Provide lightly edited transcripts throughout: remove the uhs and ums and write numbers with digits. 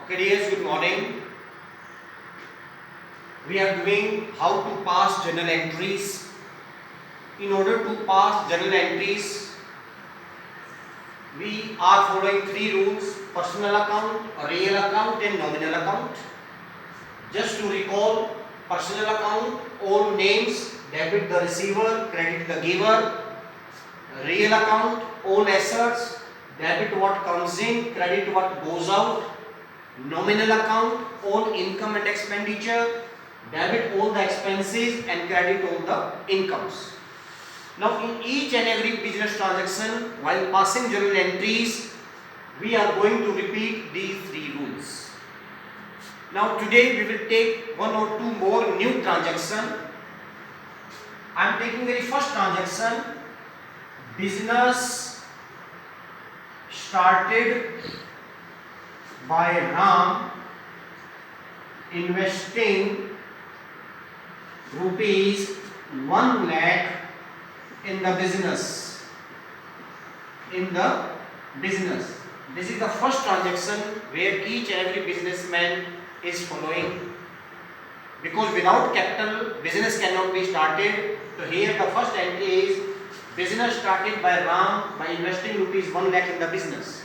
Okay, dears, good morning. We are doing how to pass journal entries. In order to pass journal entries, we are following three rules: personal account, real account and nominal account. Just to recall, personal account, all names, debit the receiver, credit the giver. Real account, all assets, debit what comes in, credit what goes out. Nominal account, all income and expenditure, debit all the expenses and credit all the incomes. Now in each and every business transaction, while passing journal entries, we are going to repeat these three rules. Now today we will take one or two more new transaction. I am taking very first transaction. Business started by Ram investing rupees 1 lakh in the business. This is the first transaction where each and every businessman is following, because without capital business cannot be started. So here the first entry is business started by Ram by investing rupees 1 lakh in the business.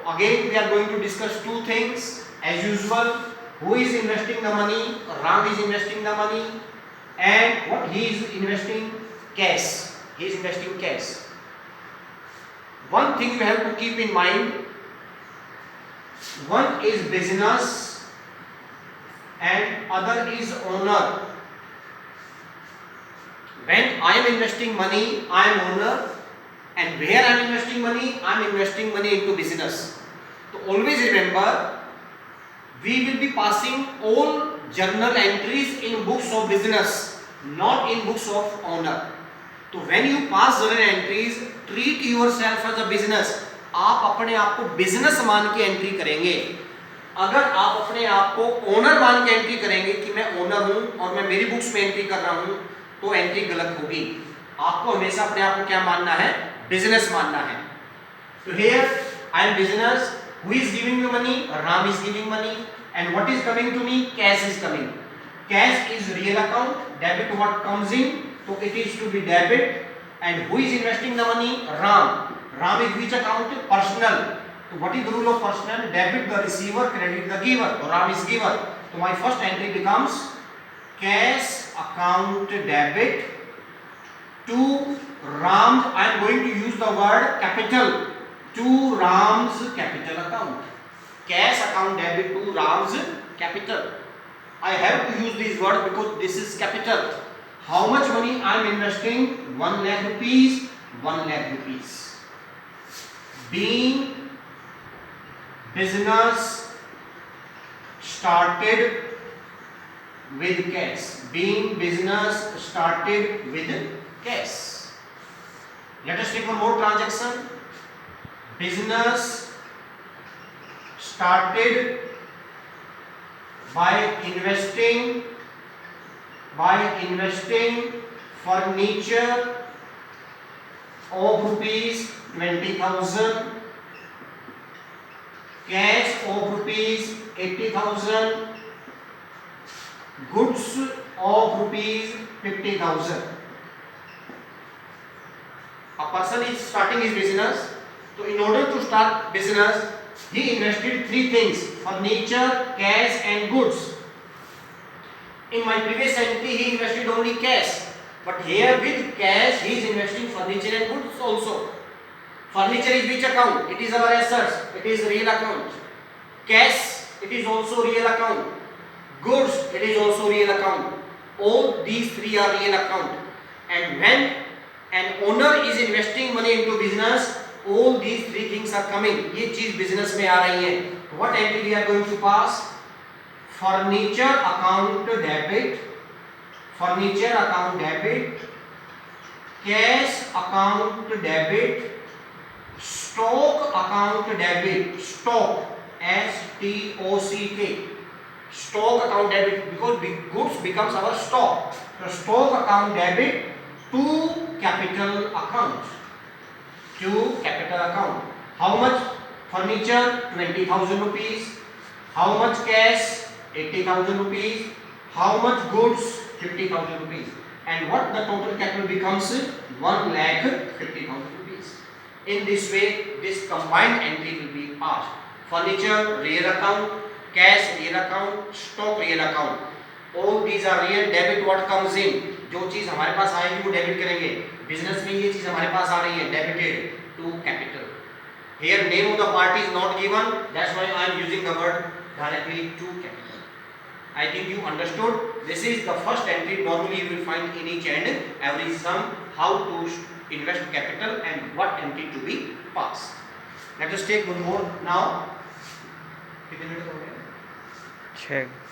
So again we are going to discuss two things as usual. Who is investing the money? Ram is investing the money. And what he is investing? Cash. He is investing cash. One thing you have to keep in mind: one is business and other is owner. When I am investing money, I am owner, and where I am investing money? I am investing money into business. So always remember, we will be passing all journal entries in books of business, not in books of owner. तो when you pass journal entries, treat yourself as a business. आप अपने आप को business मान के entry करेंगे. अगर आप अपने आप को ओनर मान के एंट्री करेंगे कि मैं ओनर हूं और मैं मेरी बुक्स में एंट्री कर रहा हूं, तो एंट्री गलत होगी. आपको हमेशा अपने आप को क्या मानना है? बिजनेस मानना है. तो here I am business. Who is giving you money? Ram is giving money. And what is coming to me? Cash is coming. Cash is real account. Debit what comes in, so it is to be debit. And who is investing the money? Ram. Ram is which account? Personal. So what is the rule of personal? Debit the receiver, credit the giver. So Ram is giver. So my first entry becomes cash account debit to Ram's. I am going to use the word capital. To Ram's capital account. Cash account debit to Ram's capital. I have to use this word because this is capital. How much money I am investing? 1 lakh rupees. 1 lakh rupees. Being business started with cash. Being business started with cash. Let us take one more transaction. Business started by investing furniture of rupees 20,000, cash of rupees 80,000, goods of rupees 50,000. A person is starting his business. So in order to start business, he invested three things: furniture, cash and goods. In my previous entry, he invested only cash, but here with cash, he is investing furniture and goods also. Furniture is which account? It is our assets. It is real account. Cash, it is also real account. Goods, it is also real account. All these three are real account. And when an owner is investing money into business, all these three things are coming. ये चीज business में आ रही है. What entry we are going to pass? Furniture account debit. Furniture account debit. Cash account debit. Stock account debit. Stock, S-T-O-C-K. Stock account debit, because goods becomes our stock. So stock account debit to capital account. To capital account. How much? Furniture 20,000 rupees, How much cash? 80,000 rupees. How much goods? 50,000 rupees. And what the total capital becomes? 1,50,000 rupees. In this way, this combined entry will be passed. Furniture, real account. Cash, real account. Stock, real account. All these are real. Debit what comes in? जो चीज हमारे पास आएगी वो debit करेंगे. Business में ये चीज हमारे पास आ रही है, debited to capital. Here name of the party is not given. That's why I am using the word directly to capital. I think you understood. This is the first entry. Normally you will find in each and every sum how to invest capital and what entry to be passed. Let us take one more now. कितने minute हो गए? 6.